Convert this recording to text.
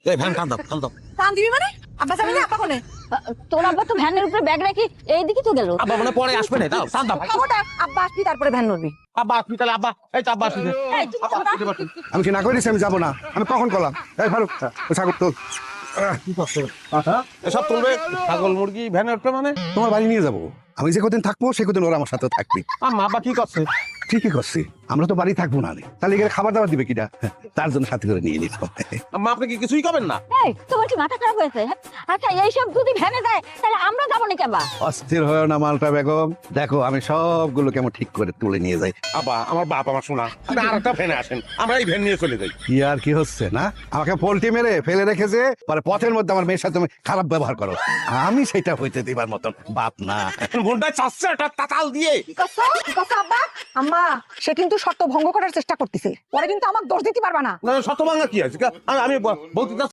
এই ভ্যান কান দাও কান দাও। কান দিবি মানে? আব্বা যাবে না? আব্বা কোনে? তোর আব্বা তো ভ্যানের উপরে ব্যাগ রাখি এইদিকে তো গেল। আব্বা মনে পরে আসবে না, দাও কান দাও। খবরটা আব্বা আসবি তারপরে ভ্যান নড়বি। আব্বা আসবি তাহলে, আব্বা এই তো আব্বা আসবে। এই, তুই আব্বা আসতে পারছি। আমি কি না করেছি আমি যাবো না? আমি কখন করলাম? এই ফারুক ছাগল তোল, কি করছো? এসব তুলবে ছাগল মুরগি ভ্যানের উপরে মানে? তোমার বাড়ি নিয়ে যাবো। আমি যে কদিন থাকবো সে কদিন ওরা আমার সাথে থাকবি। আম্মা আব্বা কি করছে? ঠিকই করছি, আমরা তো বাড়ি থাকবো না রে। তাহলে এখানে খাবার দাবার দিবে কিনা? তার জন্য সাথে করে নিয়ে নিলাম। আম্মা আপনি কি কিছুই করবেন না? এই তোমার কি মাথা খারাপ হয়েছে? হ্যাঁ? আচ্ছা এইসব যদি ভ্যানে যায় তাহলে আমরা যাবো না কেবা? অস্থির হয় না মালটা বেগম, দেখো আমি সবগুলো কেমন ঠিক করে তুলে নিয়ে যাই। আব্বা আমার বাপ আমার শোনা, আপনি আরেকটা ভ্যানে আসেন, আমরা এই ভ্যান নিয়ে চলে যাই। কি আর কি হচ্ছে না? আমাকে পোল্টি মেরে ফেলে রেখেছে, পরে পথের মধ্যে আমার মেয়ের সাথে তুমি খারাপ ব্যবহার করো। আমি সেটা হইতে দিবার মতন বাপ না। মনটা চাচ্ছে একটা তাতাল দিয়ে। কি করছো? কি করছো আব্বা? আম্মা সে কিন্তু শর্ত ভঙ্গ করার চেষ্টা করতেছে, পরে কিন্তু আমাকে দোষ দিতে পারবা না। শতভাঙা কি আছে? আমি বলতে